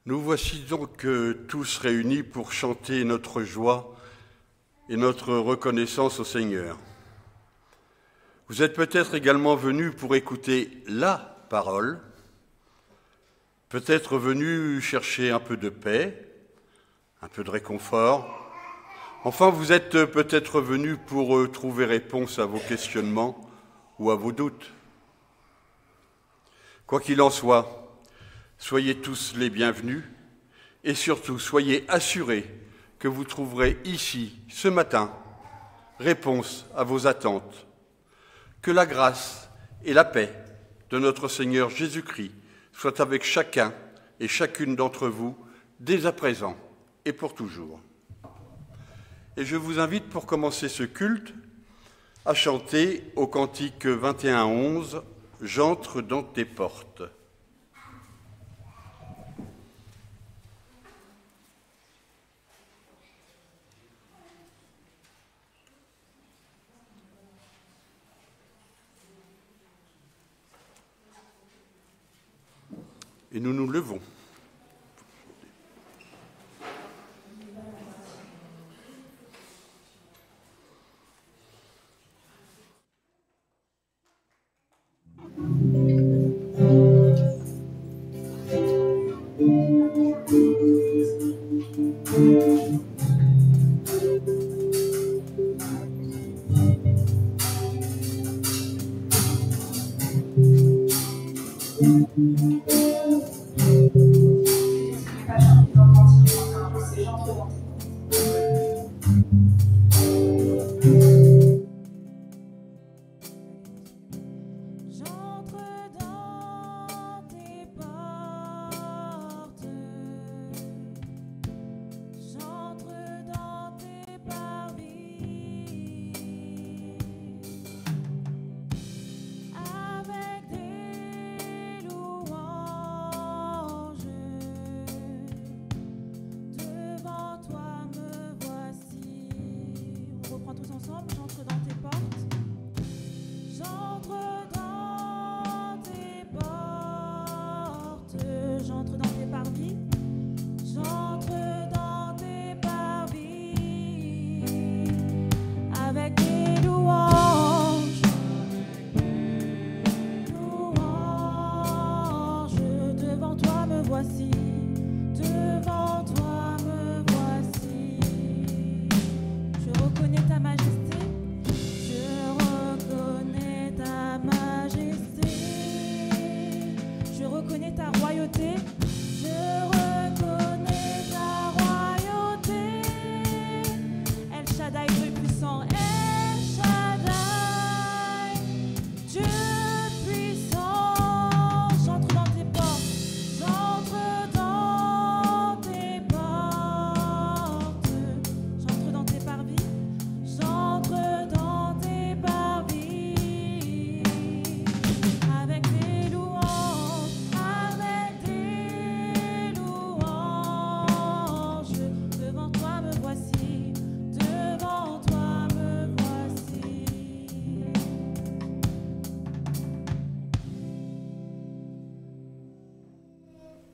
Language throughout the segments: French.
Nous voici donc tous réunis pour chanter notre joie et notre reconnaissance au Seigneur. Vous êtes peut-être également venus pour écouter la parole, peut-être venus chercher un peu de paix, un peu de réconfort. Enfin, vous êtes peut-être venus pour trouver réponse à vos questionnements ou à vos doutes. Quoi qu'il en soit, soyez tous les bienvenus et surtout soyez assurés que vous trouverez ici, ce matin, réponse à vos attentes. Que la grâce et la paix de notre Seigneur Jésus-Christ soient avec chacun et chacune d'entre vous dès à présent et pour toujours. Et je vous invite pour commencer ce culte à chanter au cantique 21-11 « J'entre dans tes portes ». Et nous nous levons.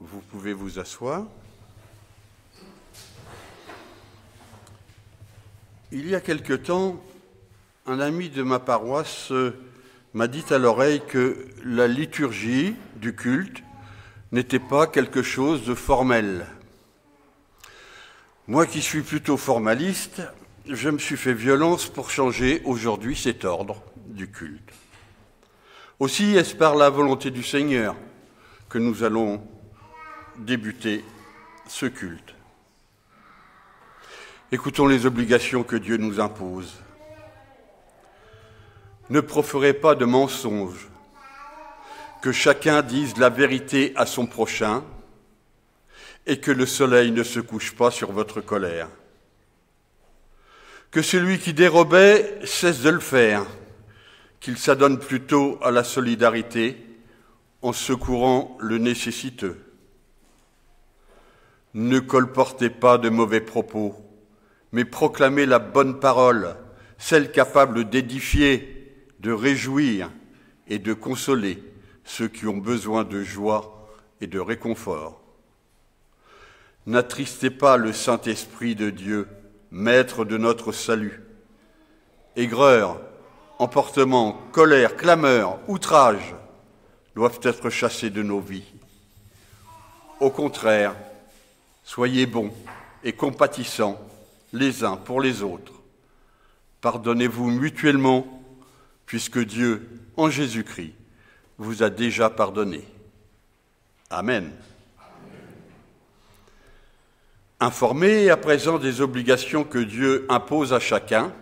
Vous pouvez vous asseoir. Il y a quelque temps, un ami de ma paroisse m'a dit à l'oreille que la liturgie du culte n'était pas quelque chose de formel. Moi qui suis plutôt formaliste, je me suis fait violence pour changer aujourd'hui cet ordre du culte. Aussi est-ce par la volonté du Seigneur que nous allons débuter ce culte. Écoutons les obligations que Dieu nous impose. Ne proférez pas de mensonges, que chacun dise la vérité à son prochain et que le soleil ne se couche pas sur votre colère. Que celui qui dérobait cesse de le faire, qu'il s'adonne plutôt à la solidarité en secourant le nécessiteux. Ne colportez pas de mauvais propos, mais proclamez la bonne parole, celle capable d'édifier, de réjouir et de consoler ceux qui ont besoin de joie et de réconfort. N'attristez pas le Saint-Esprit de Dieu, maître de notre salut. Aigreur, emportement, colère, clameur, outrage doivent être chassés de nos vies. Au contraire, soyez bons et compatissants les uns pour les autres. Pardonnez-vous mutuellement, puisque Dieu, en Jésus-Christ, vous a déjà pardonné. Amen. Informés à présent des obligations que Dieu impose à chacun,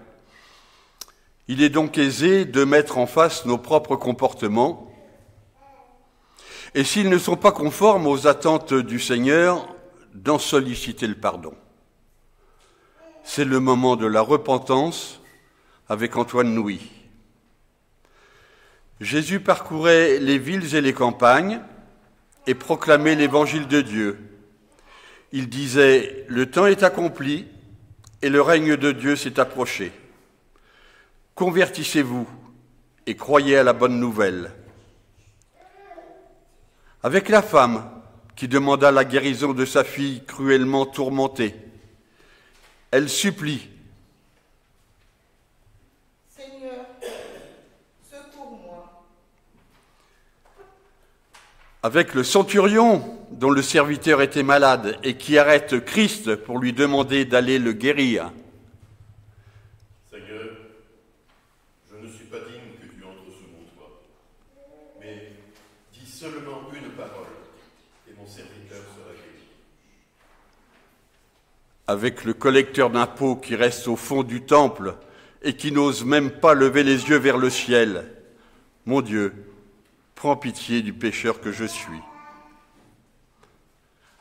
il est donc aisé de mettre en face nos propres comportements, et s'ils ne sont pas conformes aux attentes du Seigneur, d'en solliciter le pardon. C'est le moment de la repentance avec Antoine Nouy. Jésus parcourait les villes et les campagnes et proclamait l'évangile de Dieu. Il disait « Le temps est accompli et le règne de Dieu s'est approché. Convertissez-vous et croyez à la bonne nouvelle. » Avec la femme qui demanda la guérison de sa fille cruellement tourmentée, elle supplie. Seigneur, secours-moi. Avec le centurion dont le serviteur était malade et qui arrête Christ pour lui demander d'aller le guérir. Seigneur, je ne suis pas digne que tu entres sous mon toit, mais dis seulement une parole et mon serviteur sera guéri. Avec le collecteur d'impôts qui reste au fond du temple et qui n'ose même pas lever les yeux vers le ciel. Mon Dieu, prends pitié du pécheur que je suis.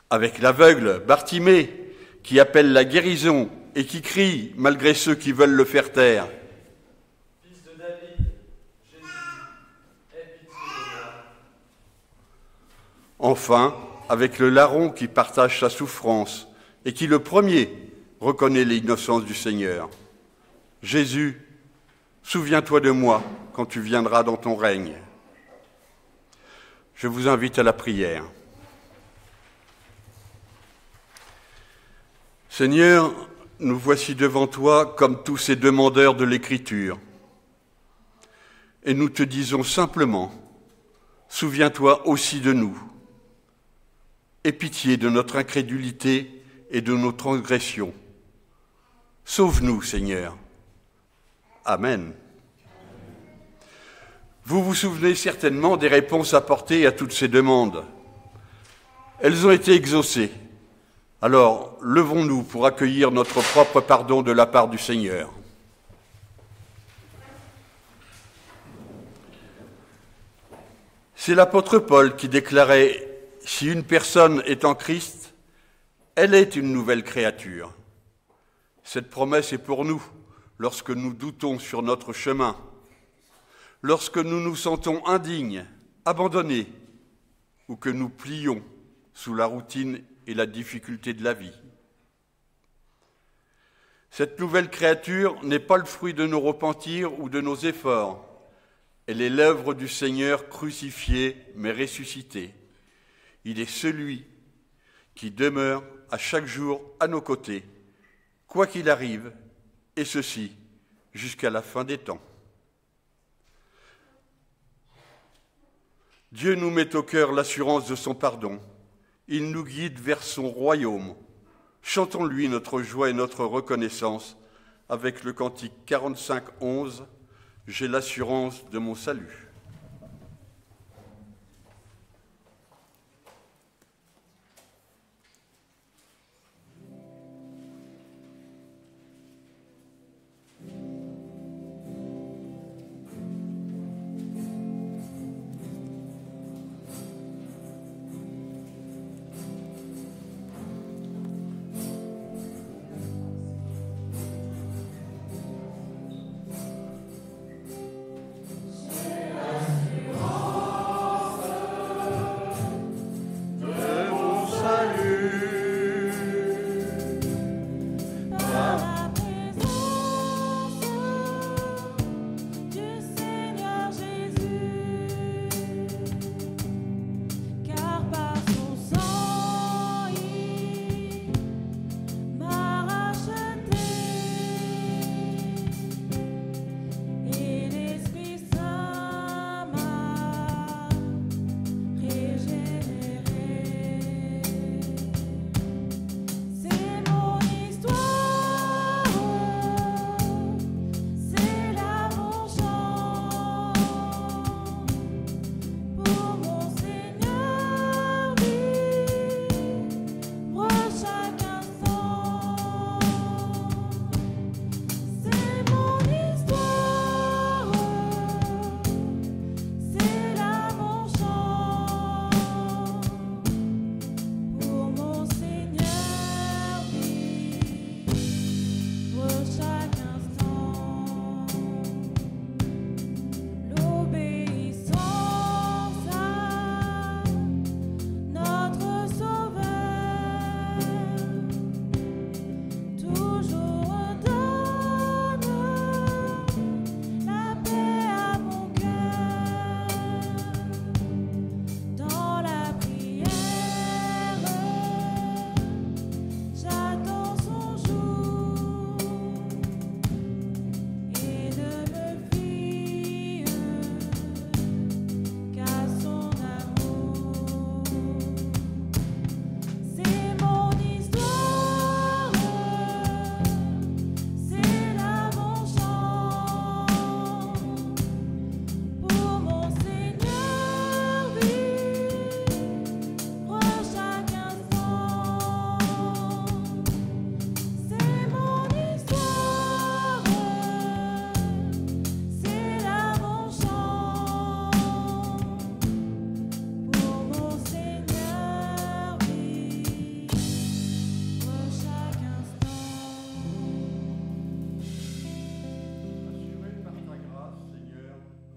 Avec l'aveugle, Bartimée, qui appelle la guérison et qui crie malgré ceux qui veulent le faire taire. Fils de David, Jésus, aie pitié de moi. Enfin, avec le larron qui partage sa souffrance et qui, le premier, reconnaît l'innocence du Seigneur. Jésus, souviens-toi de moi quand tu viendras dans ton règne. Je vous invite à la prière. Seigneur, nous voici devant toi comme tous ces demandeurs de l'Écriture. Et nous te disons simplement, souviens-toi aussi de nous. Aie pitié de notre incrédulité et de nos transgressions. Sauve-nous, Seigneur. Amen. Vous vous souvenez certainement des réponses apportées à toutes ces demandes. Elles ont été exaucées. Alors, levons-nous pour accueillir notre propre pardon de la part du Seigneur. C'est l'apôtre Paul qui déclarait « Si une personne est en Christ, elle est une nouvelle créature. » Cette promesse est pour nous lorsque nous doutons sur notre chemin, lorsque nous nous sentons indignes, abandonnés, ou que nous plions sous la routine et la difficulté de la vie. Cette nouvelle créature n'est pas le fruit de nos repentirs ou de nos efforts. Elle est l'œuvre du Seigneur crucifié mais ressuscité. Il est celui qui demeure à chaque jour à nos côtés, quoi qu'il arrive, et ceci jusqu'à la fin des temps. Dieu nous met au cœur l'assurance de son pardon. Il nous guide vers son royaume. Chantons-lui notre joie et notre reconnaissance avec le cantique 45-11, « J'ai l'assurance de mon salut ». J'ai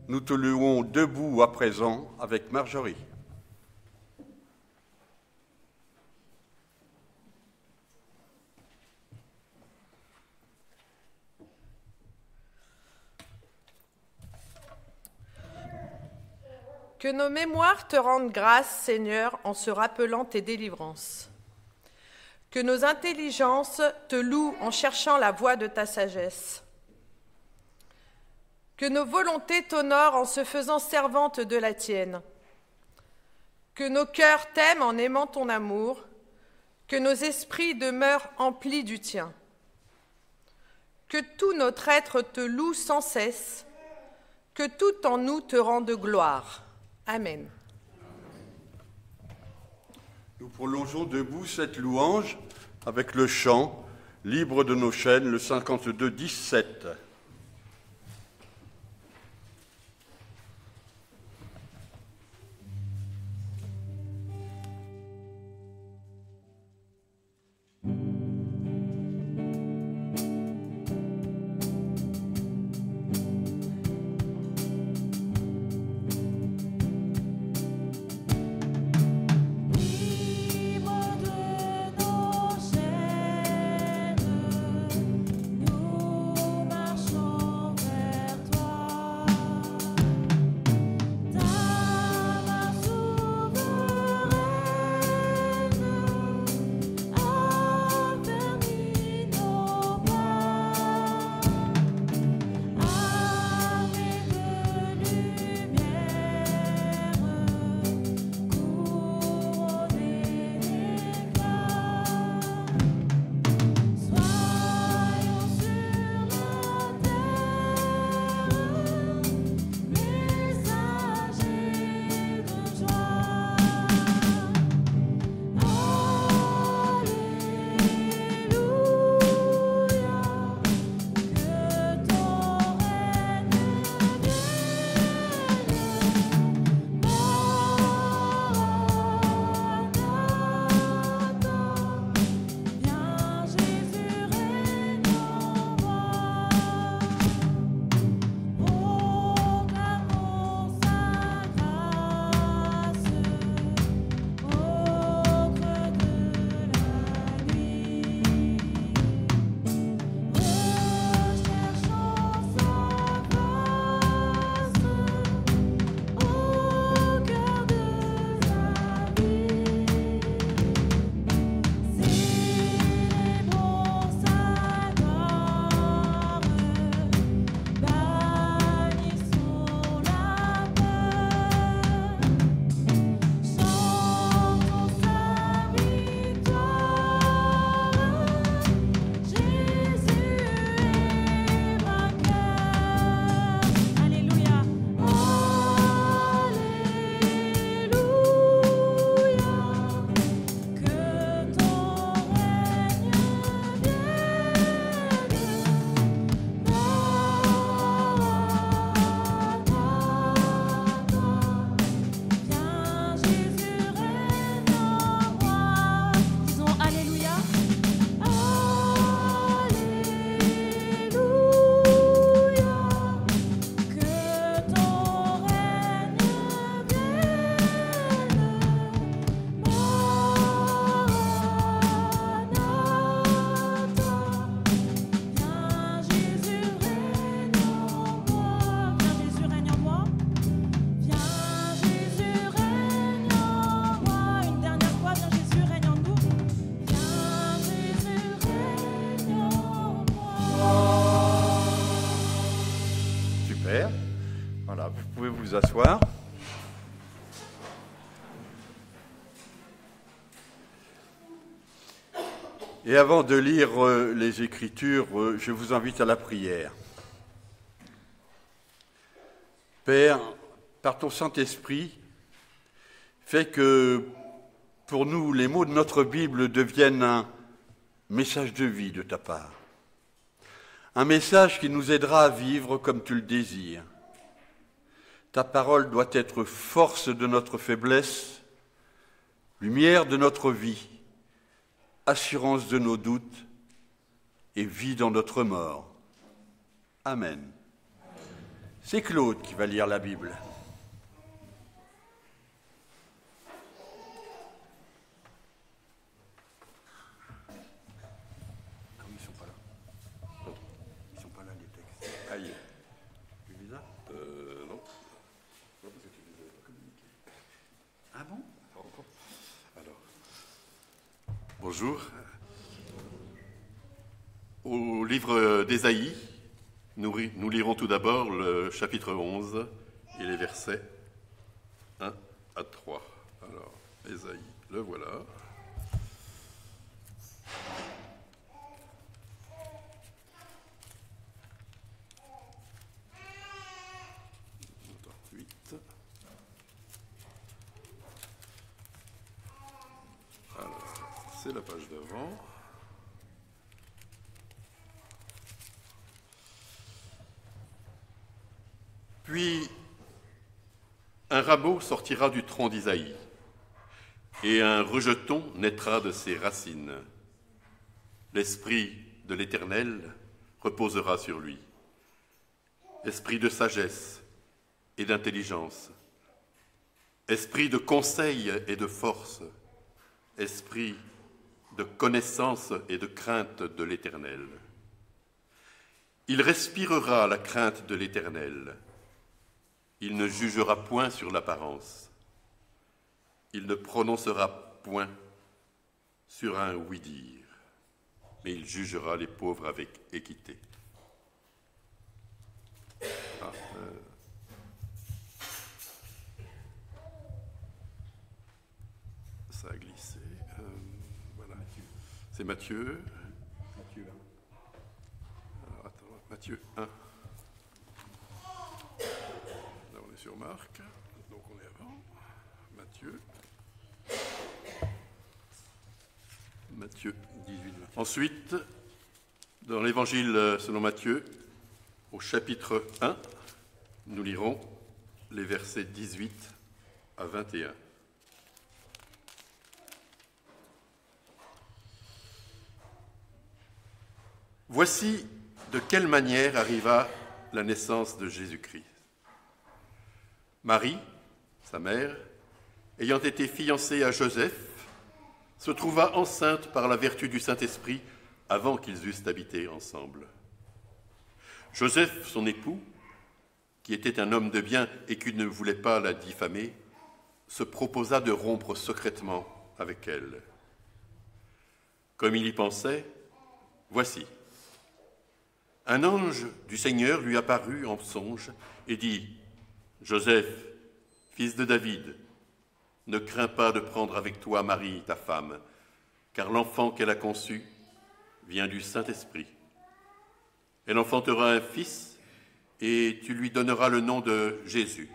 Nous te louons debout à présent avec Marjorie. Que nos mémoires te rendent grâce, Seigneur, en se rappelant tes délivrances. Que nos intelligences te louent en cherchant la voie de ta sagesse. Que nos volontés t'honorent en se faisant servantes de la tienne. Que nos cœurs t'aiment en aimant ton amour. Que nos esprits demeurent emplis du tien. Que tout notre être te loue sans cesse. Que tout en nous te rende gloire. Amen. Nous prolongeons debout cette louange avec le chant « Libre de nos chaînes », le 52-17. Voilà, vous pouvez vous asseoir. Et avant de lire les Écritures, je vous invite à la prière. Père, par ton Saint-Esprit, fais que pour nous, les mots de notre Bible deviennent un message de vie de ta part. Un message qui nous aidera à vivre comme tu le désires. Ta parole doit être force de notre faiblesse, lumière de notre vie, assurance de nos doutes et vie dans notre mort. Amen. C'est Claude qui va lire la Bible. Ils sont pas là. Ils sont pas là, les textes. Aïe. Tu les as ? Non. Non, parce que tu les as communiqués. Ah bon ? Pas encore. Alors. Bonjour. Au livre d'Ésaïe, nous lirons tout d'abord le chapitre 11 et les versets 1 à 3. Alors, Ésaïe, le voilà. Attends, 8. Alors, c'est la page d'avant. Puis un rameau sortira du tronc d'Isaïe, et un rejeton naîtra de ses racines. L'esprit de l'Éternel reposera sur lui, esprit de sagesse et d'intelligence, esprit de conseil et de force, esprit de connaissance et de crainte de l'Éternel. Il respirera la crainte de l'Éternel. Il ne jugera point sur l'apparence. Il ne prononcera point sur un oui-dire, mais il jugera les pauvres avec équité. Ça a glissé. Voilà. C'est Matthieu. Alors, attends, Matthieu 1. Sur Marc, donc on est avant, Matthieu 18. Ensuite, dans l'évangile selon Matthieu, au chapitre 1, nous lirons les versets 18 à 21. Voici de quelle manière arriva la naissance de Jésus-Christ. Marie, sa mère, ayant été fiancée à Joseph, se trouva enceinte par la vertu du Saint-Esprit avant qu'ils eussent habité ensemble. Joseph, son époux, qui était un homme de bien et qui ne voulait pas la diffamer, se proposa de rompre secrètement avec elle. Comme il y pensait, voici, un ange du Seigneur lui apparut en songe et dit : Joseph, fils de David, ne crains pas de prendre avec toi Marie, ta femme, car l'enfant qu'elle a conçu vient du Saint-Esprit. Elle enfantera un fils et tu lui donneras le nom de Jésus.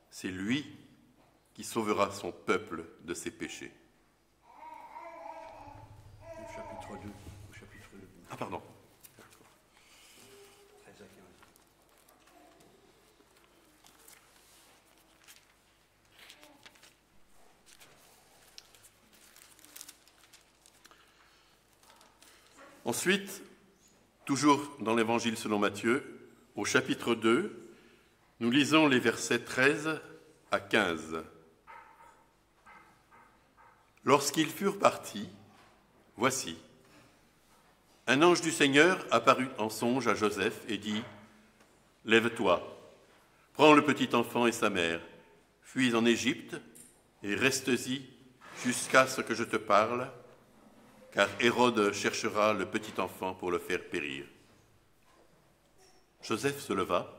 C'est lui qui sauvera son peuple de ses péchés. Au chapitre 2. Ah, pardon. Ensuite, toujours dans l'Évangile selon Matthieu, au chapitre 2, nous lisons les versets 13 à 15. Lorsqu'ils furent partis, voici, un ange du Seigneur apparut en songe à Joseph et dit : Lève-toi, prends le petit enfant et sa mère, fuis en Égypte et reste-y jusqu'à ce que je te parle, car Hérode cherchera le petit enfant pour le faire périr. Joseph se leva,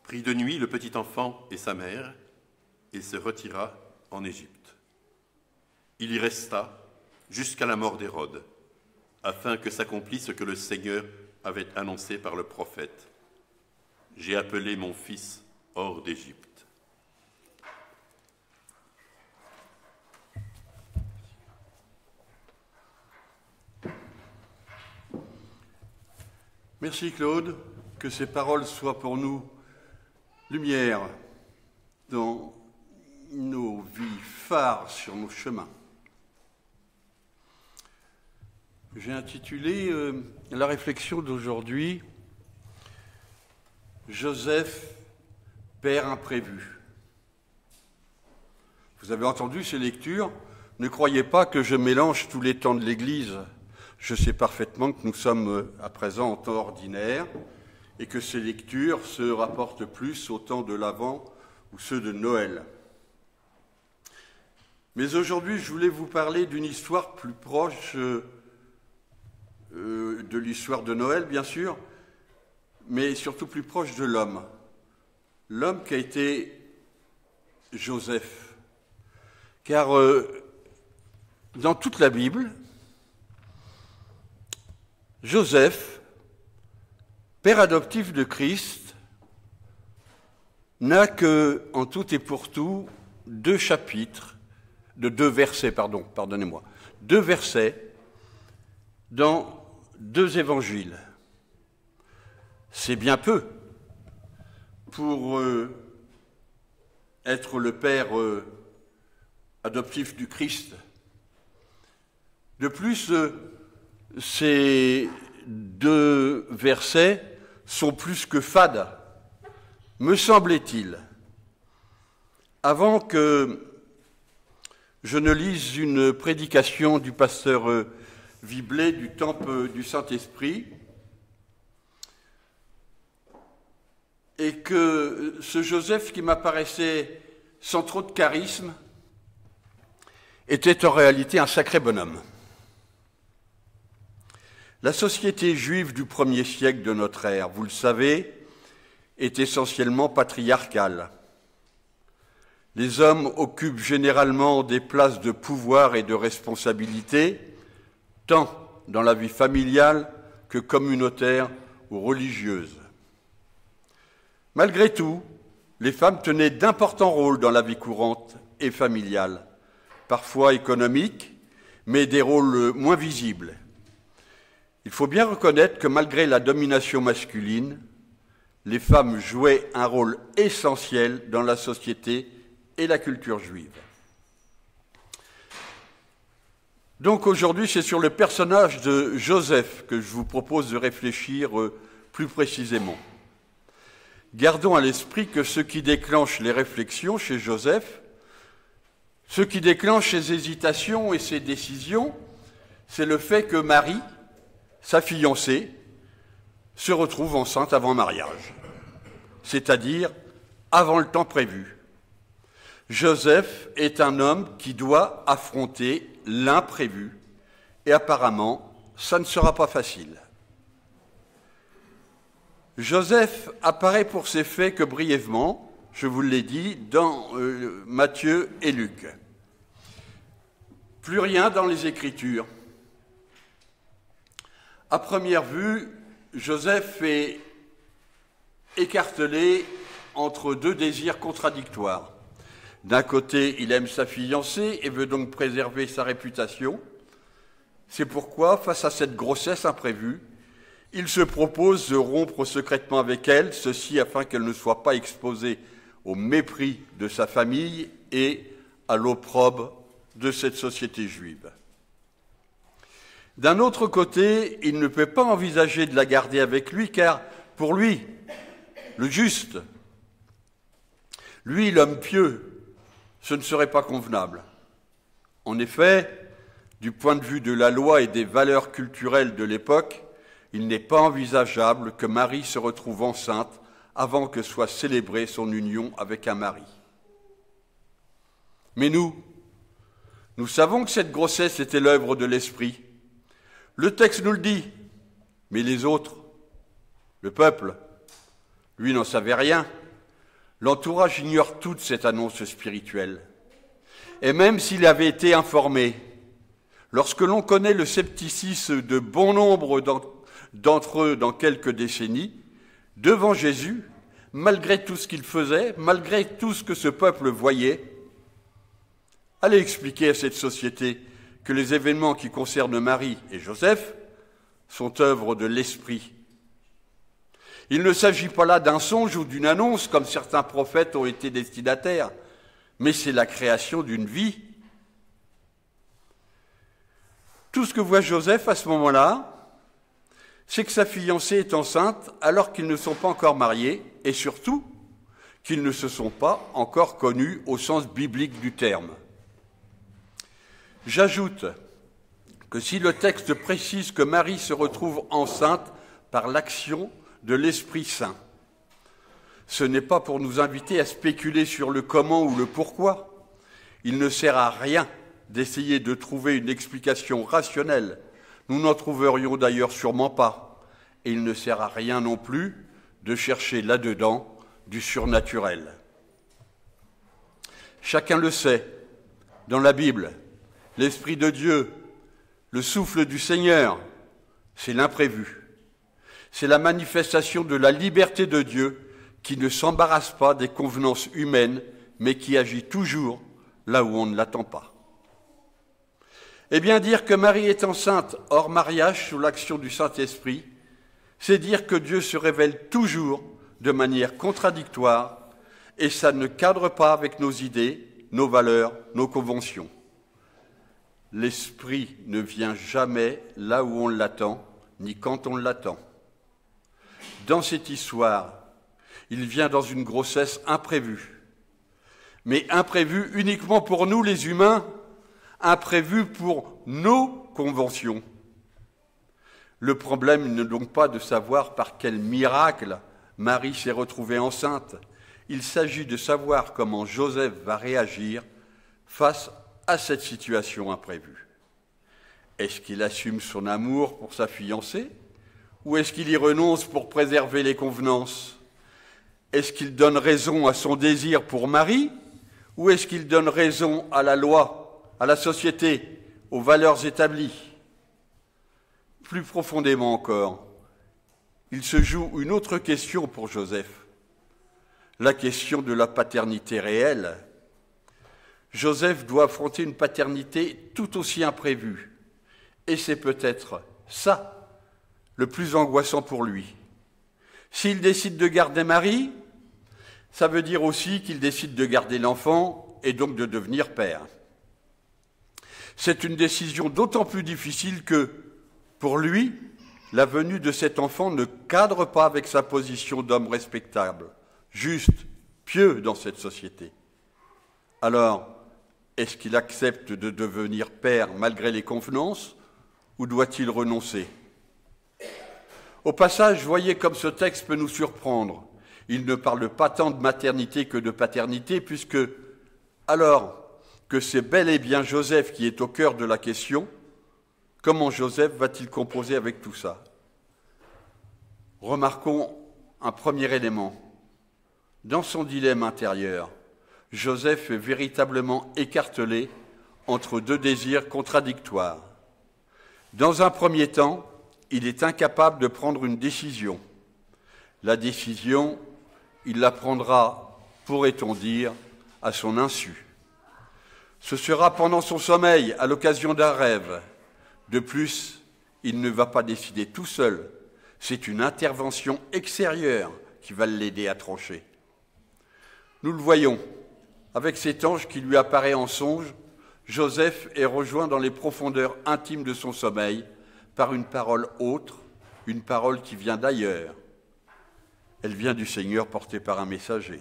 prit de nuit le petit enfant et sa mère, et se retira en Égypte. Il y resta jusqu'à la mort d'Hérode, afin que s'accomplisse ce que le Seigneur avait annoncé par le prophète. J'ai appelé mon fils hors d'Égypte. Merci Claude, que ces paroles soient pour nous lumière dans nos vies, phares sur nos chemins. J'ai intitulé la réflexion d'aujourd'hui Joseph, père imprévu. Vous avez entendu ces lectures? Ne croyez pas que je mélange tous les temps de l'Église. Je sais parfaitement que nous sommes à présent en temps ordinaire et que ces lectures se rapportent plus au temps de l'Avent ou ceux de Noël. Mais aujourd'hui, je voulais vous parler d'une histoire plus proche de l'histoire de Noël, bien sûr, mais surtout plus proche de l'homme. L'homme qui a été Joseph. Car dans toute la Bible, Joseph, père adoptif de Christ, n'a que, en tout et pour tout, deux versets dans deux évangiles. C'est bien peu pour être le père adoptif du Christ. De plus, ces deux versets sont plus que fades, me semblait-il. Avant que je ne lise une prédication du pasteur Viblet du Temple du Saint-Esprit, et que ce Joseph qui m'apparaissait sans trop de charisme était en réalité un sacré bonhomme. La société juive du 1er siècle de notre ère, vous le savez, est essentiellement patriarcale. Les hommes occupent généralement des places de pouvoir et de responsabilité, tant dans la vie familiale que communautaire ou religieuse. Malgré tout, les femmes tenaient d'importants rôles dans la vie courante et familiale, parfois économiques, mais des rôles moins visibles. Il faut bien reconnaître que malgré la domination masculine, les femmes jouaient un rôle essentiel dans la société et la culture juive. Donc aujourd'hui, c'est sur le personnage de Joseph que je vous propose de réfléchir plus précisément. Gardons à l'esprit que ce qui déclenche les réflexions chez Joseph, ce qui déclenche ses hésitations et ses décisions, c'est le fait que Marie, sa fiancée, se retrouve enceinte avant mariage, c'est-à-dire avant le temps prévu. Joseph est un homme qui doit affronter l'imprévu, et apparemment, ça ne sera pas facile. Joseph apparaît pour ces faits que brièvement, je vous l'ai dit, dans Matthieu et Luc. Plus rien dans les Écritures. À première vue, Joseph est écartelé entre deux désirs contradictoires. D'un côté, il aime sa fiancée et veut donc préserver sa réputation. C'est pourquoi, face à cette grossesse imprévue, il se propose de rompre secrètement avec elle, ceci afin qu'elle ne soit pas exposée au mépris de sa famille et à l'opprobre de cette société juive. D'un autre côté, il ne peut pas envisager de la garder avec lui, car pour lui, le juste, lui, l'homme pieux, ce ne serait pas convenable. En effet, du point de vue de la loi et des valeurs culturelles de l'époque, il n'est pas envisageable que Marie se retrouve enceinte avant que soit célébrée son union avec un mari. Mais nous savons que cette grossesse était l'œuvre de l'Esprit. Le texte nous le dit, mais les autres, le peuple, lui n'en savait rien. L'entourage ignore toute cette annonce spirituelle. Et même s'il avait été informé, lorsque l'on connaît le scepticisme de bon nombre d'entre eux dans quelques décennies, devant Jésus, malgré tout ce qu'il faisait, malgré tout ce que ce peuple voyait, allez expliquer à cette société que les événements qui concernent Marie et Joseph sont œuvre de l'Esprit. Il ne s'agit pas là d'un songe ou d'une annonce, comme certains prophètes ont été destinataires, mais c'est la création d'une vie. Tout ce que voit Joseph à ce moment-là, c'est que sa fiancée est enceinte alors qu'ils ne sont pas encore mariés et surtout qu'ils ne se sont pas encore connus au sens biblique du terme. J'ajoute que si le texte précise que Marie se retrouve enceinte par l'action de l'Esprit Saint, ce n'est pas pour nous inviter à spéculer sur le comment ou le pourquoi. Il ne sert à rien d'essayer de trouver une explication rationnelle. Nous n'en trouverions d'ailleurs sûrement pas. Et il ne sert à rien non plus de chercher là-dedans du surnaturel. Chacun le sait, dans la Bible, l'Esprit de Dieu, le souffle du Seigneur, c'est l'imprévu. C'est la manifestation de la liberté de Dieu qui ne s'embarrasse pas des convenances humaines, mais qui agit toujours là où on ne l'attend pas. Eh bien, dire que Marie est enceinte hors mariage sous l'action du Saint-Esprit, c'est dire que Dieu se révèle toujours de manière contradictoire, et ça ne cadre pas avec nos idées, nos valeurs, nos conventions. L'Esprit ne vient jamais là où on l'attend, ni quand on l'attend. Dans cette histoire, il vient dans une grossesse imprévue. Mais imprévue uniquement pour nous, les humains, imprévue pour nos conventions. Le problème n'est donc pas de savoir par quel miracle Marie s'est retrouvée enceinte. Il s'agit de savoir comment Joseph va réagir face à cette situation imprévue. Est-ce qu'il assume son amour pour sa fiancée ou est-ce qu'il y renonce pour préserver les convenances ? Est-ce qu'il donne raison à son désir pour Marie ou est-ce qu'il donne raison à la loi, à la société, aux valeurs établies ? Plus profondément encore, il se joue une autre question pour Joseph, la question de la paternité réelle. Joseph doit affronter une paternité tout aussi imprévue, et c'est peut-être ça le plus angoissant pour lui. S'il décide de garder Marie, ça veut dire aussi qu'il décide de garder l'enfant et donc de devenir père. C'est une décision d'autant plus difficile que, pour lui, la venue de cet enfant ne cadre pas avec sa position d'homme respectable, juste, pieux dans cette société. Alors, est-ce qu'il accepte de devenir père malgré les convenances ou doit-il renoncer ? Au passage, voyez comme ce texte peut nous surprendre. Il ne parle pas tant de maternité que de paternité, puisque, alors que c'est bel et bien Joseph qui est au cœur de la question, comment Joseph va-t-il composer avec tout ça ? Remarquons un premier élément. Dans son dilemme intérieur, Joseph est véritablement écartelé entre deux désirs contradictoires. Dans un premier temps, il est incapable de prendre une décision. La décision, il la prendra, pourrait-on dire, à son insu. Ce sera pendant son sommeil, à l'occasion d'un rêve. De plus, il ne va pas décider tout seul. C'est une intervention extérieure qui va l'aider à trancher. Nous le voyons, avec cet ange qui lui apparaît en songe, Joseph est rejoint dans les profondeurs intimes de son sommeil par une parole autre, une parole qui vient d'ailleurs. Elle vient du Seigneur portée par un messager.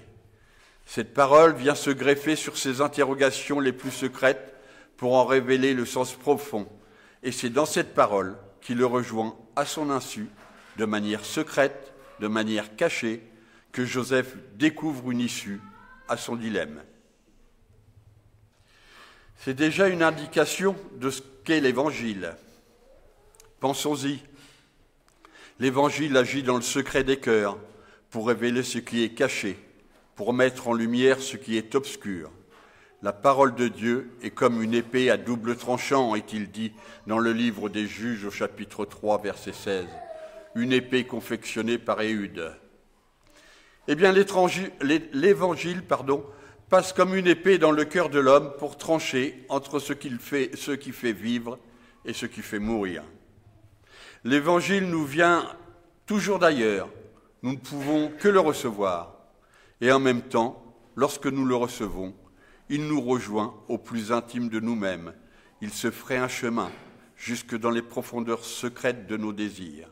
Cette parole vient se greffer sur ses interrogations les plus secrètes pour en révéler le sens profond. Et c'est dans cette parole qu'il le rejoint à son insu, de manière secrète, de manière cachée, que Joseph découvre une issue à son dilemme. C'est déjà une indication de ce qu'est l'Évangile. Pensons-y. L'Évangile agit dans le secret des cœurs pour révéler ce qui est caché, pour mettre en lumière ce qui est obscur. La parole de Dieu est comme une épée à double tranchant, est-il dit dans le livre des Juges au chapitre 3, verset 16. Une épée confectionnée par Éhude. Eh bien, l'Évangile, passe comme une épée dans le cœur de l'homme pour trancher entre ce qui fait vivre et ce qui fait mourir. L'Évangile nous vient toujours d'ailleurs. Nous ne pouvons que le recevoir. Et en même temps, lorsque nous le recevons, il nous rejoint au plus intime de nous-mêmes. Il se ferait un chemin jusque dans les profondeurs secrètes de nos désirs.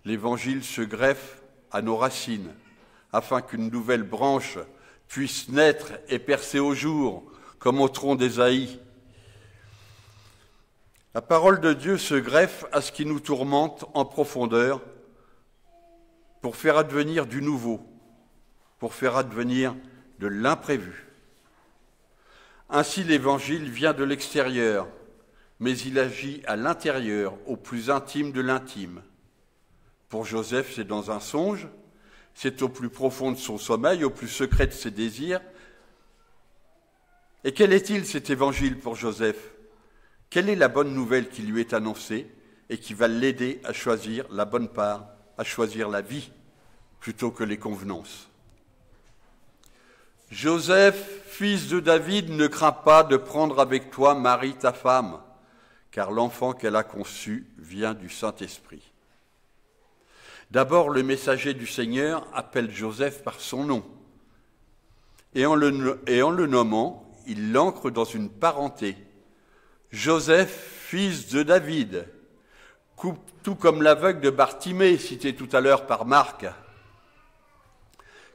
l'Évangile se greffe à nos racines, afin qu'une nouvelle branche puisse naître et percer au jour, comme au tronc d'Ésaïe. La parole de Dieu se greffe à ce qui nous tourmente en profondeur pour faire advenir du nouveau, pour faire advenir de l'imprévu. Ainsi, l'Évangile vient de l'extérieur, mais il agit à l'intérieur, au plus intime de l'intime. Pour Joseph, c'est dans un songe, c'est au plus profond de son sommeil, au plus secret de ses désirs. Et quel est-il, cet Évangile, pour Joseph ? Quelle est la bonne nouvelle qui lui est annoncée et qui va l'aider à choisir la bonne part, à choisir la vie, plutôt que les convenances ? Joseph, fils de David, ne crains pas de prendre avec toi Marie, ta femme, car l'enfant qu'elle a conçu vient du Saint-Esprit. D'abord, le messager du Seigneur appelle Joseph par son nom, et en le nommant, il l'ancre dans une parenté. Joseph, fils de David, tout comme l'aveugle de Bartimée, cité tout à l'heure par Marc.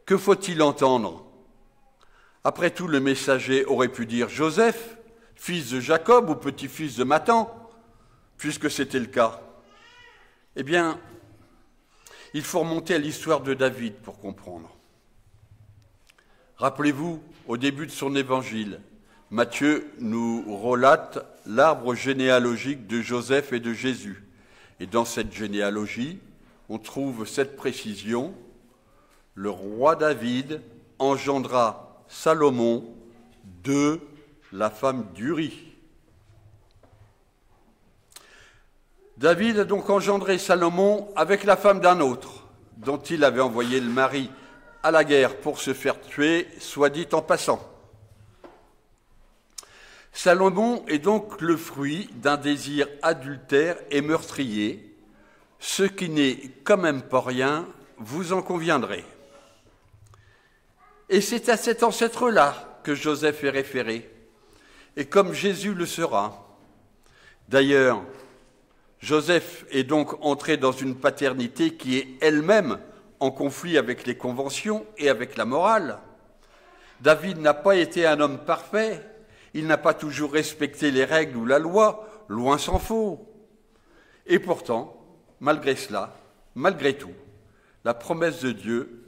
Que faut-il entendre ? Après tout, le messager aurait pu dire Joseph, fils de Jacob ou petit-fils de Mathan, puisque c'était le cas. Eh bien, il faut remonter à l'histoire de David pour comprendre. Rappelez-vous, au début de son évangile, Matthieu nous relate l'arbre généalogique de Joseph et de Jésus. Et dans cette généalogie, on trouve cette précision, le roi David engendra Salomon de la femme d'Uri. David a donc engendré Salomon avec la femme d'un autre, dont il avait envoyé le mari à la guerre pour se faire tuer, soit dit en passant. Salomon est donc le fruit d'un désir adultère et meurtrier, ce qui n'est quand même pas rien, vous en conviendrez. Et c'est à cet ancêtre-là que Joseph est référé, et comme Jésus le sera. D'ailleurs, Joseph est donc entré dans une paternité qui est elle-même en conflit avec les conventions et avec la morale. David n'a pas été un homme parfait, il n'a pas toujours respecté les règles ou la loi, loin s'en faut. Et pourtant, malgré cela, malgré tout, la promesse de Dieu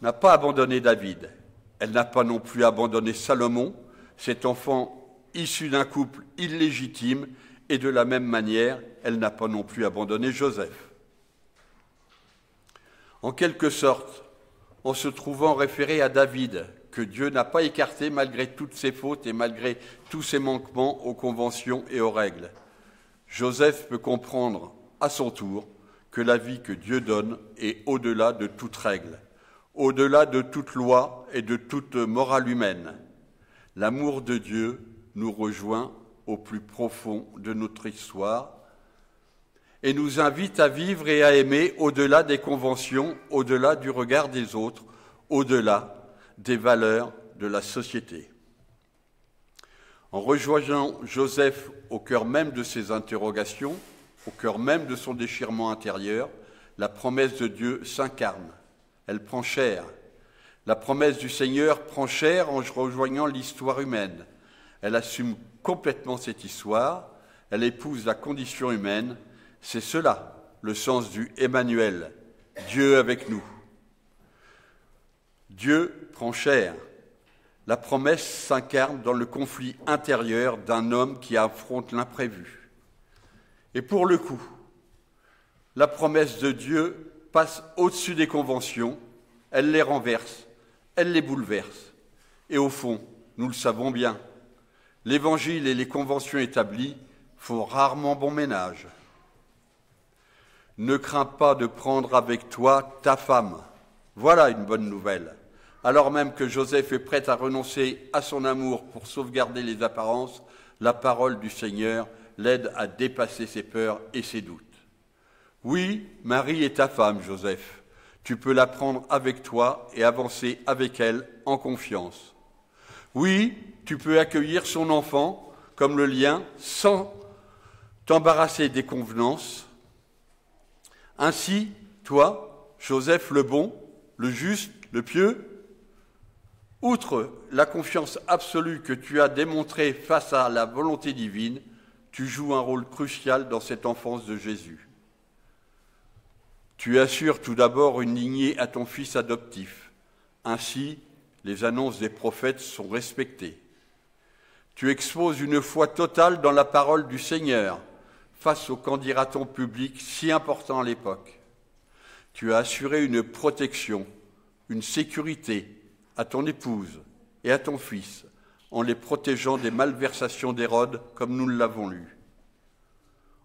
n'a pas abandonné David. Elle n'a pas non plus abandonné Salomon, cet enfant issu d'un couple illégitime, et de la même manière, elle n'a pas non plus abandonné Joseph. En quelque sorte, en se trouvant référé à David, que Dieu n'a pas écarté malgré toutes ses fautes et malgré tous ses manquements aux conventions et aux règles, Joseph peut comprendre à son tour que la vie que Dieu donne est au-delà de toute règle, au-delà de toute loi et de toute morale humaine. L'amour de Dieu nous rejoint au plus profond de notre histoire et nous invite à vivre et à aimer au-delà des conventions, au-delà du regard des autres, au-delà des valeurs de la société. En rejoignant Joseph au cœur même de ses interrogations, au cœur même de son déchirement intérieur, la promesse de Dieu s'incarne. Elle prend chair. La promesse du Seigneur prend chair en rejoignant l'histoire humaine. Elle assume complètement cette histoire, elle épouse la condition humaine. C'est cela, le sens du Emmanuel, Dieu avec nous. Dieu prend chair. La promesse s'incarne dans le conflit intérieur d'un homme qui affronte l'imprévu. Et pour le coup, la promesse de Dieu passe au-dessus des conventions, elle les renverse, elle les bouleverse. Et au fond, nous le savons bien, l'Évangile et les conventions établies font rarement bon ménage. Ne crains pas de prendre avec toi ta femme. Voilà une bonne nouvelle. Alors même que Joseph est prêt à renoncer à son amour pour sauvegarder les apparences, la parole du Seigneur l'aide à dépasser ses peurs et ses doutes. Oui, Marie est ta femme, Joseph. Tu peux la prendre avec toi et avancer avec elle en confiance. Oui, tu peux accueillir son enfant comme le lien sans t'embarrasser des convenances. Ainsi, Toi, Joseph le bon, le juste, le pieux, outre la confiance absolue que tu as démontrée face à la volonté divine, tu joues un rôle crucial dans cette enfance de Jésus. Tu assures tout d'abord une lignée à ton fils adoptif. Ainsi, les annonces des prophètes sont respectées. Tu exposes une foi totale dans la parole du Seigneur face au qu'en dira-t-on public si important à l'époque. Tu as assuré une protection, une sécurité à ton épouse et à ton fils en les protégeant des malversations d'Hérode comme nous l'avons lu.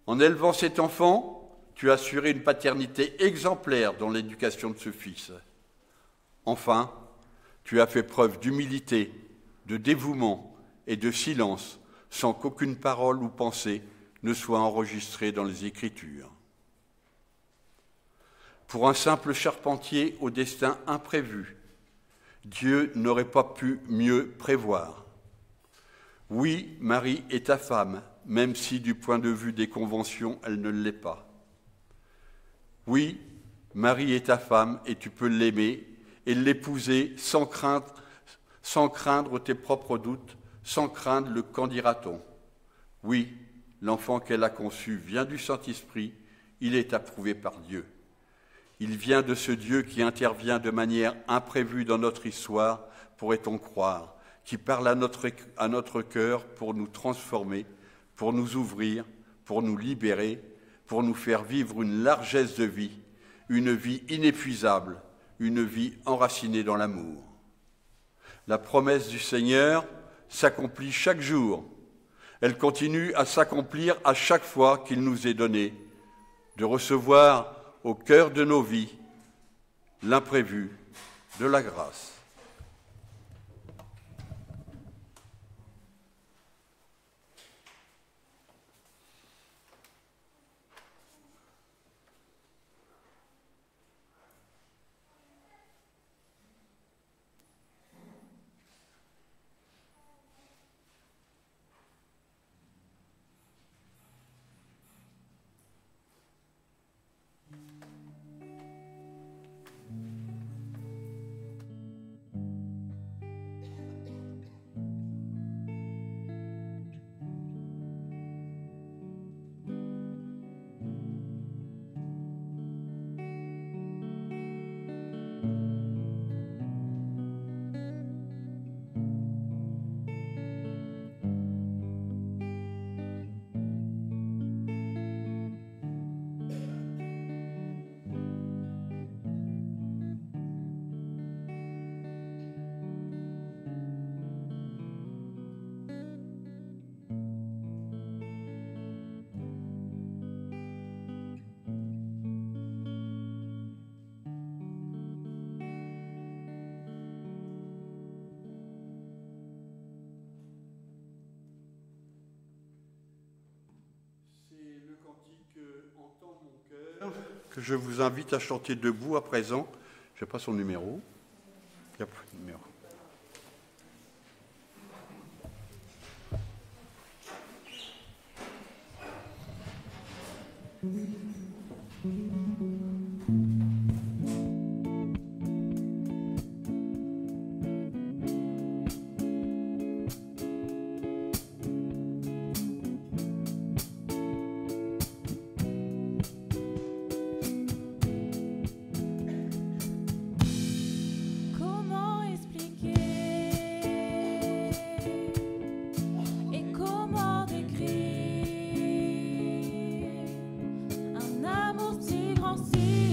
En élevant cet enfant, tu as assuré une paternité exemplaire dans l'éducation de ce fils. Enfin, tu as fait preuve d'humilité, de dévouement et de silence sans qu'aucune parole ou pensée ne soit enregistrée dans les Écritures. Pour un simple charpentier au destin imprévu, Dieu n'aurait pas pu mieux prévoir. Oui, Marie est ta femme, même si du point de vue des conventions, elle ne l'est pas. Oui, Marie est ta femme et tu peux l'aimer et l'épouser sans craindre tes propres doutes, sans craindre le qu'en dira-t-on. Oui, l'enfant qu'elle a conçu vient du Saint-Esprit, il est approuvé par Dieu. Il vient de ce Dieu qui intervient de manière imprévue dans notre histoire, pourrait-on croire, qui parle à notre cœur pour nous transformer, pour nous ouvrir, pour nous libérer, pour nous faire vivre une largesse de vie, une vie inépuisable, une vie enracinée dans l'amour. La promesse du Seigneur s'accomplit chaque jour. Elle continue à s'accomplir à chaque fois qu'il nous est donné de recevoir au cœur de nos vies l'imprévu de la grâce. Entends mon cœur, que je vous invite à chanter debout à présent. Je n'ai pas son numéro. Il n'y a plus de numéro. Si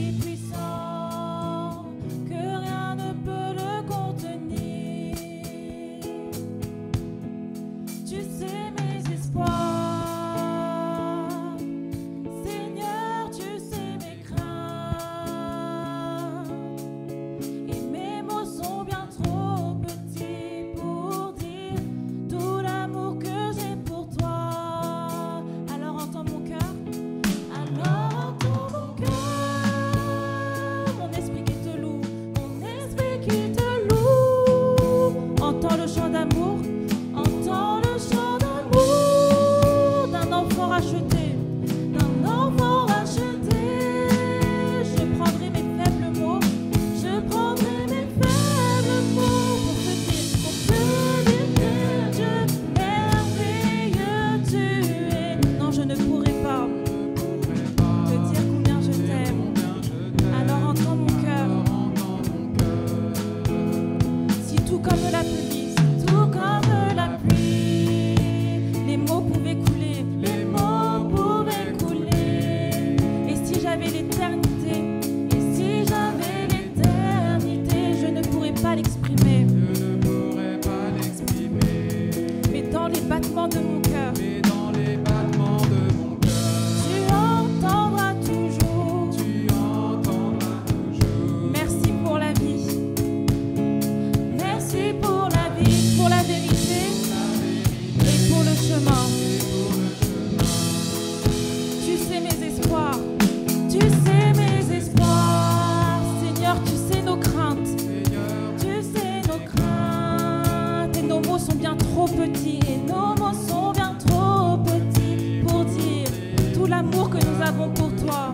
l'amour que nous avons pour toi.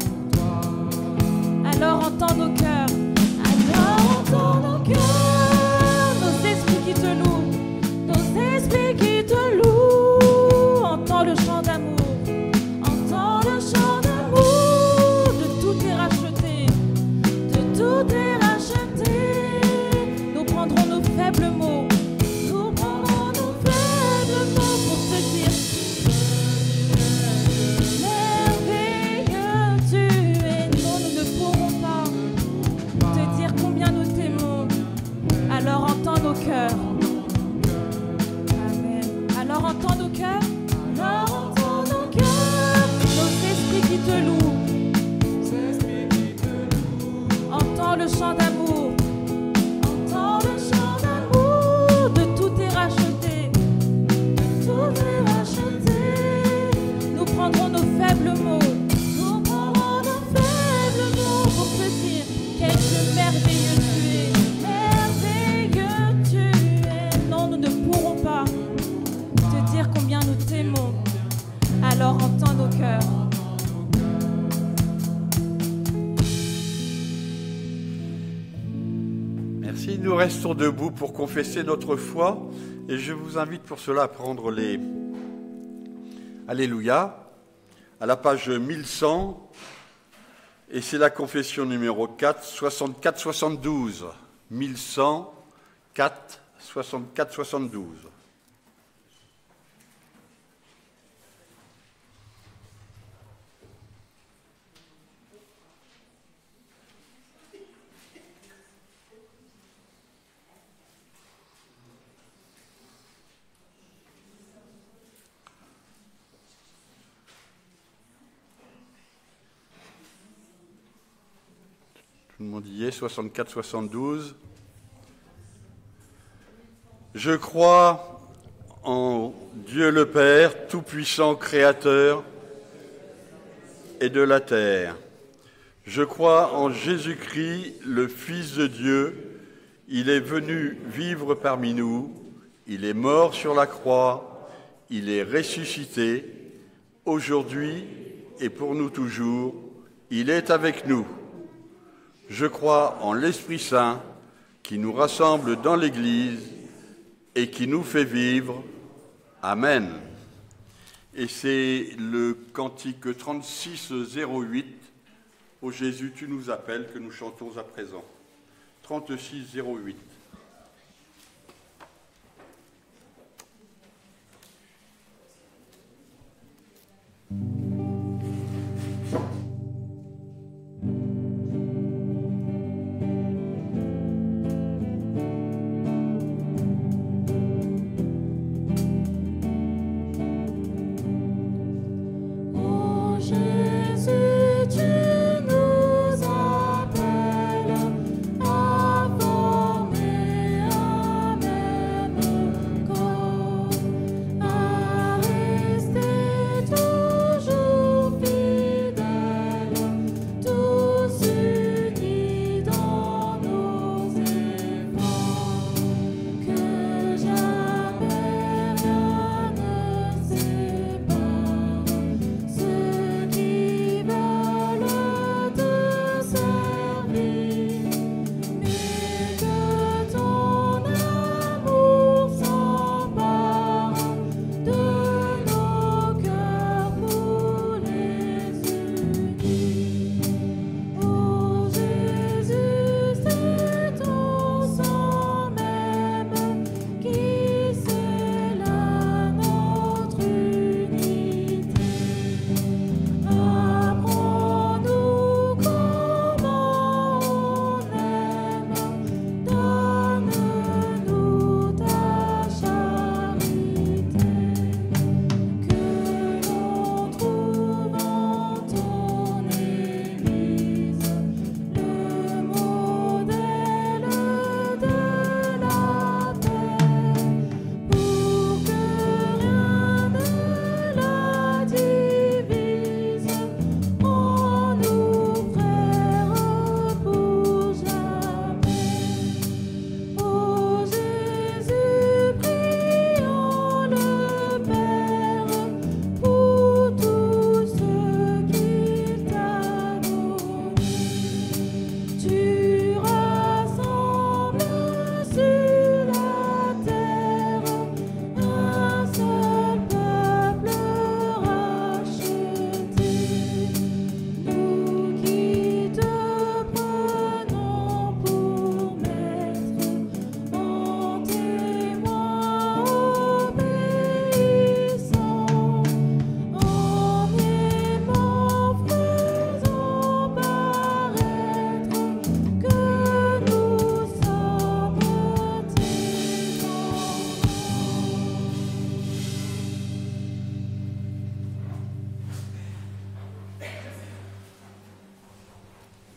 Alors entends nos cœurs, alors entends nos cœurs, nos esprits qui te louent, nos esprits qui te louent. Entends le chant d'amour, entends le chant d'amour. De tout est racheté, de tout est racheté. Nous prendrons nos faibles mots, nous prendrons nos faibles mots pour te dire merveilleux tu es. Non, nous ne pourrons pas te dire combien nous t'aimons. Alors entends nos cœurs. Amen. Alors entends nos cœurs. Alors entends nos cœurs. Nos esprits qui te louent. Entends le chant d'amour. Entends le chant d'amour. De tout est racheté. De tout est racheté. Nous prendrons nos faibles mots. Nous prendrons nos faibles mots pour te dire quel Dieu merveilleux tu es. Merveilleux tu es. Non, nous ne pourrons pas te dire combien nous t'aimons. Alors entends nos cœurs. Merci, nous restons debout pour confesser notre foi et je vous invite pour cela à prendre les Alléluia à la page 1100 et c'est la confession numéro 4, 64-72. 1100, 4, 64-72. Tout le monde y est, 64-72. Je crois en Dieu le Père, tout-puissant Créateur et de la terre. Je crois en Jésus-Christ, le Fils de Dieu. Il est venu vivre parmi nous. Il est mort sur la croix. Il est ressuscité. Aujourd'hui et pour nous toujours, il est avec nous. Je crois en l'Esprit Saint qui nous rassemble dans l'Église et qui nous fait vivre. Amen. Et c'est le cantique 3608, Ô Jésus, tu nous appelles, que nous chantons à présent. 3608. Ô Jésus, tu nous appelles à former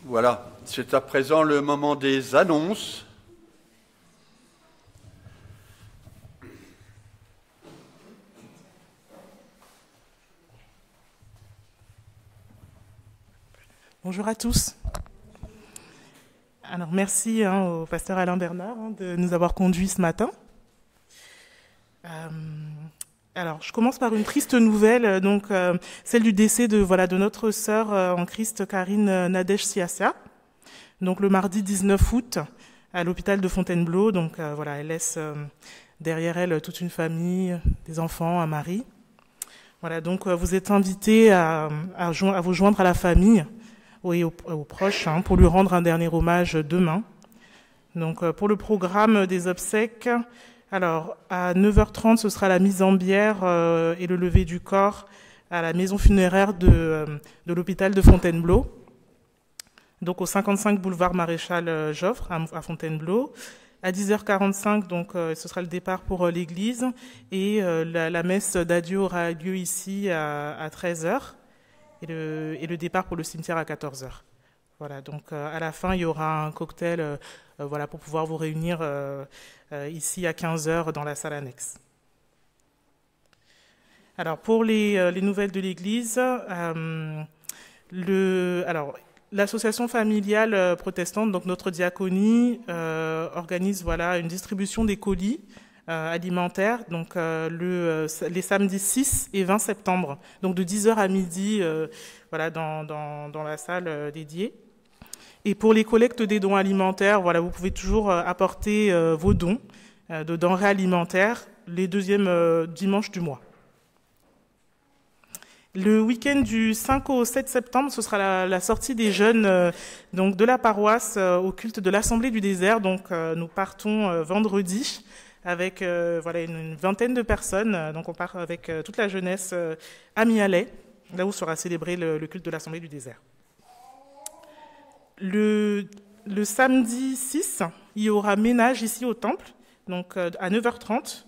Voilà, c'est à présent le moment des annonces. Bonjour à tous. Alors merci au pasteur Alain Bernard de nous avoir conduits ce matin. Alors je commence par une triste nouvelle, celle du décès de notre sœur en Christ Karine Nadège Siassia. Donc le mardi 19 août à l'hôpital de Fontainebleau. Elle laisse derrière elle toute une famille, des enfants, un mari. Voilà, donc vous êtes invités à vous joindre à la famille et aux proches pour lui rendre un dernier hommage demain. Donc pour le programme des obsèques, alors à 9h30 ce sera la mise en bière et le lever du corps à la maison funéraire de l'hôpital de Fontainebleau. Donc au 55 boulevard Maréchal Joffre à Fontainebleau. À 10h45, ce sera le départ pour l'église et la messe d'adieu aura lieu ici à 13h. Et le départ pour le cimetière à 14h. Voilà, donc à la fin, il y aura un cocktail pour pouvoir vous réunir ici à 15h dans la salle annexe. Alors, pour les nouvelles de l'Église, l'association familiale protestante, donc notre diaconie, organise une distribution des colis alimentaire, les samedis 6 et 20 septembre, donc de 10h à midi, dans la salle dédiée. Et pour les collectes des dons alimentaires, vous pouvez toujours apporter vos dons de denrées alimentaires les deuxièmes dimanches du mois. Le week-end du 5 au 7 septembre, ce sera la sortie des jeunes de la paroisse au culte de l'Assemblée du désert. Donc nous partons vendredi avec une vingtaine de personnes. Donc on part avec toute la jeunesse à Mialet, là où sera célébré le culte de l'Assemblée du désert. Le samedi 6, il y aura ménage ici au temple, donc à 9h30.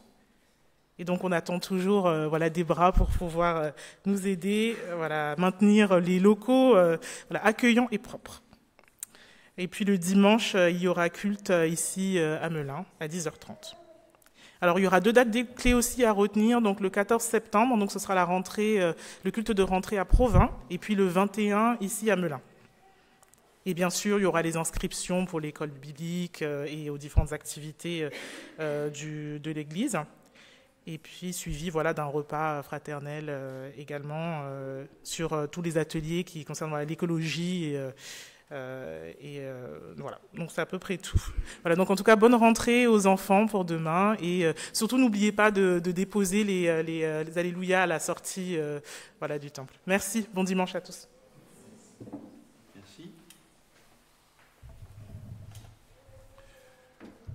Et donc on attend toujours des bras pour pouvoir nous aider, maintenir les locaux accueillants et propres. Et puis le dimanche, il y aura culte ici à Melun à 10h30. Alors il y aura 2 dates clés aussi à retenir. Donc le 14 septembre, donc ce sera la rentrée, le culte de rentrée à Provins, et puis le 21 ici à Melun. Et bien sûr, il y aura les inscriptions pour l'école biblique et aux différentes activités de l'Église. Et puis suivi d'un repas fraternel également sur tous les ateliers qui concernent l'écologie donc c'est à peu près tout. Voilà, donc en tout cas bonne rentrée aux enfants pour demain et surtout n'oubliez pas de déposer les alléluia à la sortie du temple. Merci, bon dimanche à tous. Merci.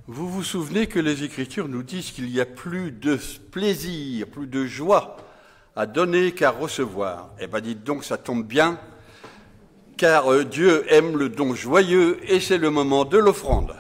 Vous vous souvenez que les Écritures nous disent qu'il y a plus de plaisir, plus de joie à donner qu'à recevoir. Eh bien, dites donc, ça tombe bien, car Dieu aime le don joyeux et c'est le moment de l'offrande.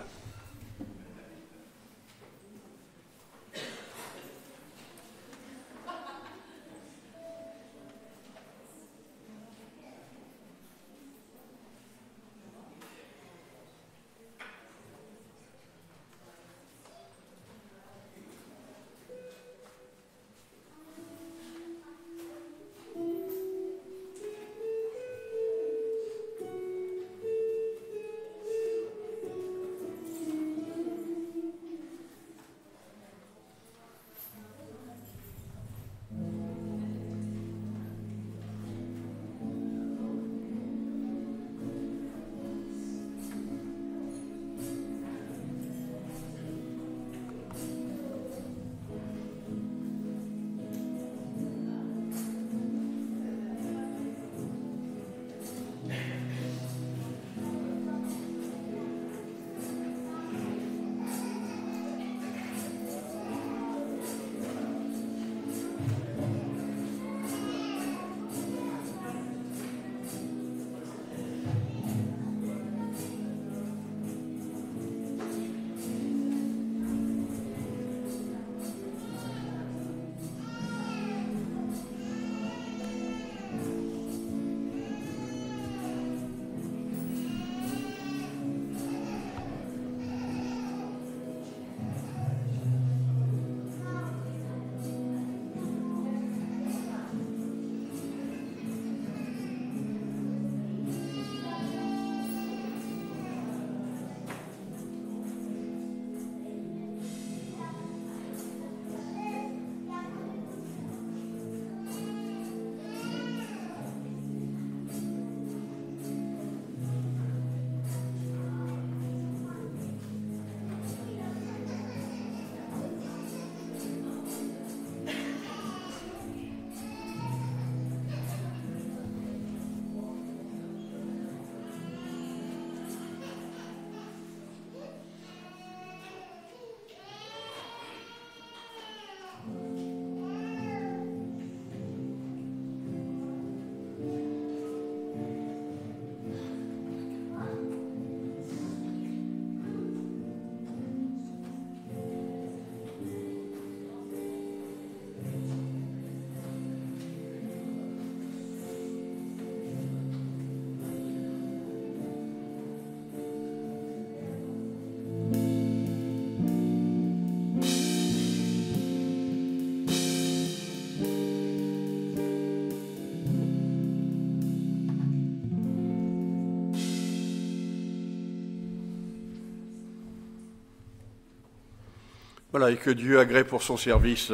Voilà, et que Dieu agrée pour son service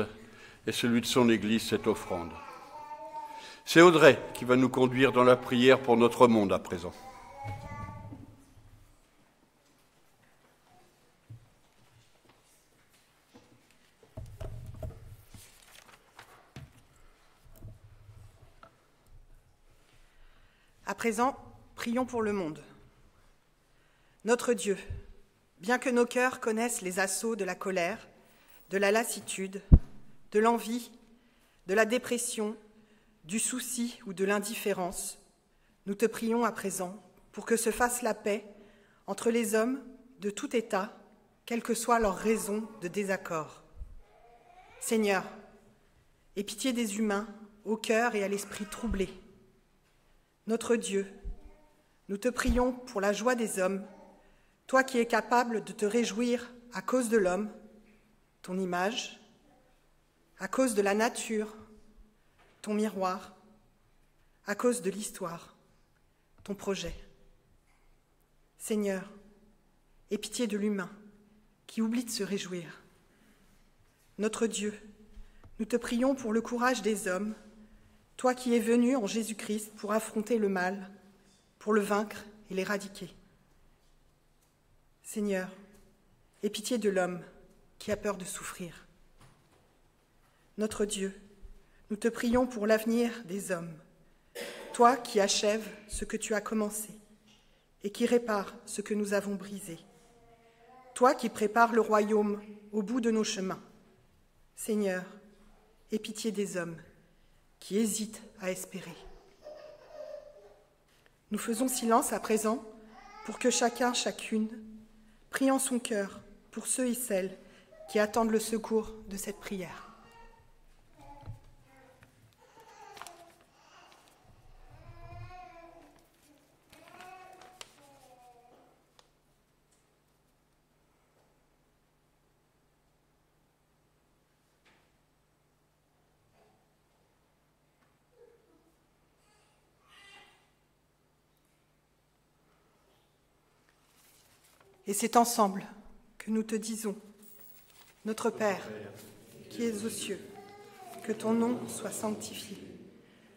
et celui de son Église cette offrande. C'est Audrey qui va nous conduire dans la prière pour notre monde à présent. À présent, prions pour le monde. Notre Dieu, bien que nos cœurs connaissent les assauts de la colère, de la lassitude, de l'envie, de la dépression, du souci ou de l'indifférence, nous te prions à présent pour que se fasse la paix entre les hommes de tout état, quelle que soit leur raison de désaccord. Seigneur, aie pitié des humains au cœur et à l'esprit troublés. Notre Dieu, nous te prions pour la joie des hommes, toi qui es capable de te réjouir à cause de l'homme, ton image, à cause de la nature, ton miroir, à cause de l'histoire, ton projet. Seigneur, aie pitié de l'humain qui oublie de se réjouir. Notre Dieu, nous te prions pour le courage des hommes, toi qui es venu en Jésus-Christ pour affronter le mal, pour le vaincre et l'éradiquer. Seigneur, aie pitié de l'homme qui a peur de souffrir. Notre Dieu, nous te prions pour l'avenir des hommes, toi qui achèves ce que tu as commencé et qui répares ce que nous avons brisé, toi qui prépares le royaume au bout de nos chemins. Seigneur, aie pitié des hommes qui hésitent à espérer. Nous faisons silence à présent pour que chacun, chacune, prie en son cœur pour ceux et celles qui attendent le secours de cette prière. Et c'est ensemble que nous te disons, notre Père, qui es aux cieux, que ton nom soit sanctifié,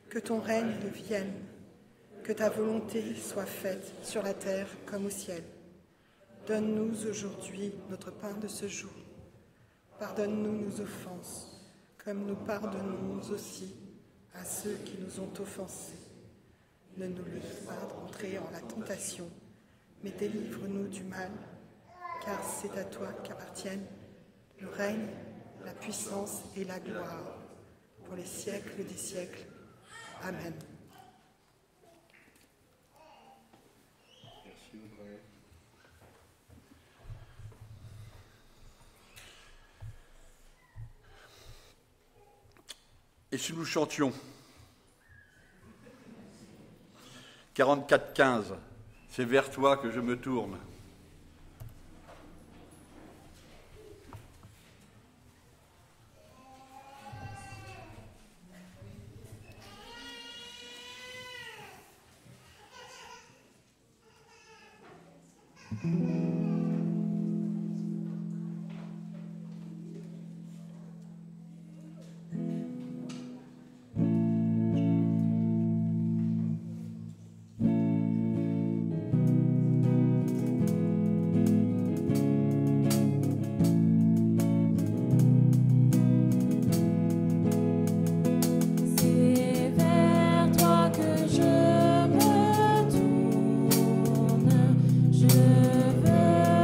que ton règne vienne, que ta volonté soit faite sur la terre comme au ciel. Donne-nous aujourd'hui notre pain de ce jour. Pardonne-nous nos offenses, comme nous pardonnons aussi à ceux qui nous ont offensés. Ne nous laisse pas entrer en la tentation, mais délivre-nous du mal, car c'est à toi qu'appartiennent le règne, la puissance et la gloire, pour les siècles des siècles. Amen. Et si nous chantions 44-15, c'est vers toi que je me tourne. Je veux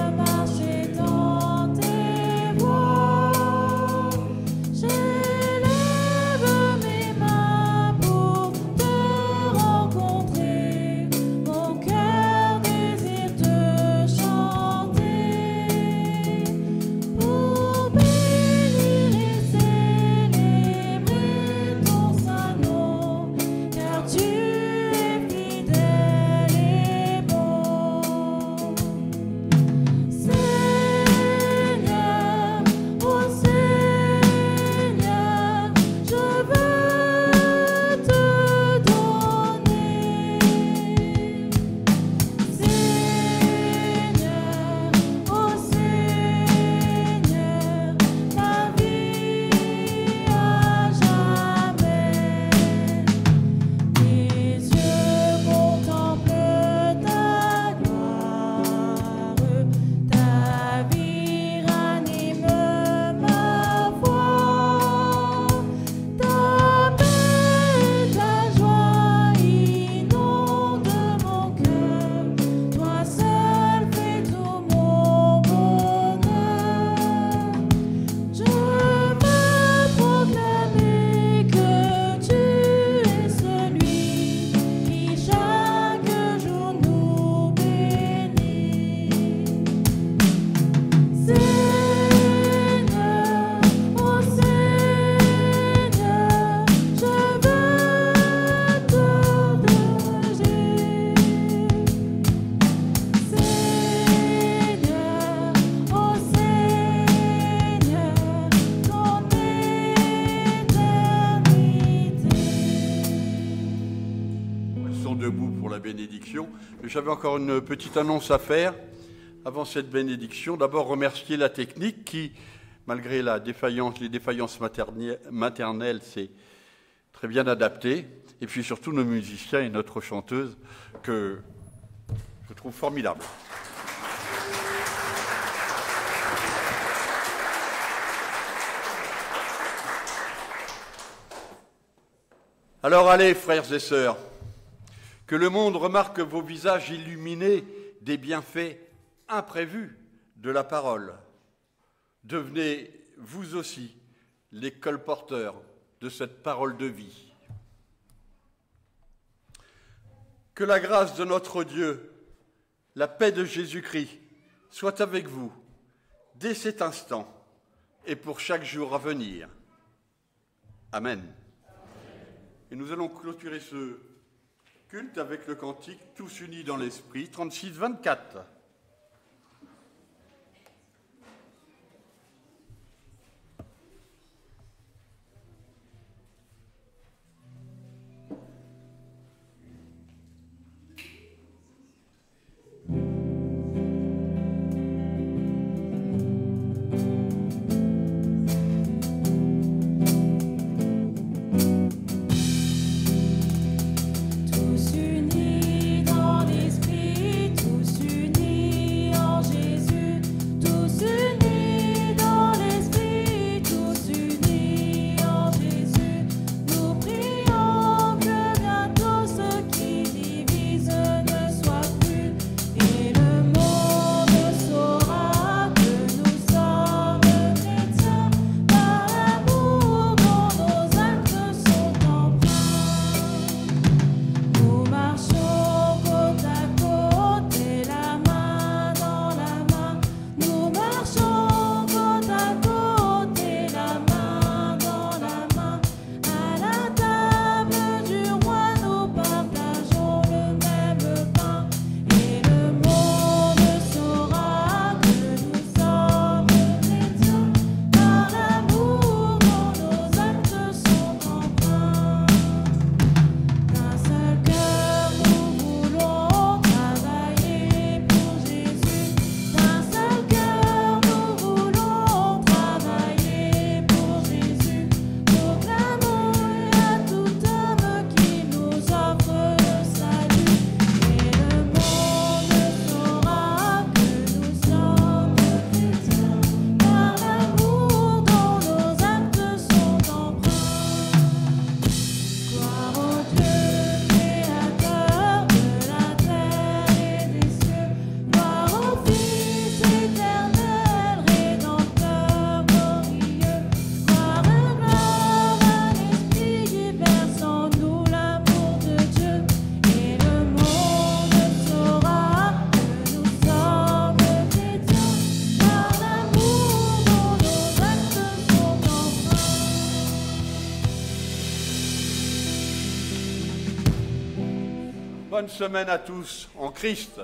bénédiction. J'avais encore une petite annonce à faire avant cette bénédiction. D'abord, remercier la technique qui, malgré les défaillances maternelles, s'est très bien adaptée. Et puis surtout nos musiciens et notre chanteuse que je trouve formidable. Alors allez, frères et sœurs, que le monde remarque vos visages illuminés des bienfaits imprévus de la parole. Devenez, vous aussi, les colporteurs de cette parole de vie. Que la grâce de notre Dieu, la paix de Jésus-Christ, soit avec vous dès cet instant et pour chaque jour à venir. Amen. Et nous allons clôturer ce culte avec le cantique « Tous unis dans l'Esprit », 36-24. Tous unis dans l'esprit, tous unis en Jésus, tous unis dans l'esprit, tous unis en Jésus. Nous prions que bientôt ce qui divise ne soit plus, et le monde saura que nous sommes chrétiens par l'amour dont nos actes sont empreints. Nous marchons côte à côte et la main dans la main. Nous marchons côte à côte et la main dans la main. À la table du roi, nous partageons le même pain. Et le monde saura que nous sommes chrétiens par l'amour dont nos actes sont empreints. D'un seul cœur, nous voulons travailler pour Jésus. D'un seul cœur, nous voulons travailler pour Jésus. Proclamons à tout homme qui nous offre le salut. Et le monde saura que nous sommes chrétiens par l'amour dont nos actes sont empreints. Gloire au Dieu créateur de la terre et des cieux, gloire au Fils éternel, rédempteur glorieux, gloire à l'Esprit qui verse en nous l'amour de Dieu, et le monde saura que nous sommes chrétiens par l'amour dont nos actes sont empreints. Bonne semaine à tous en Christ.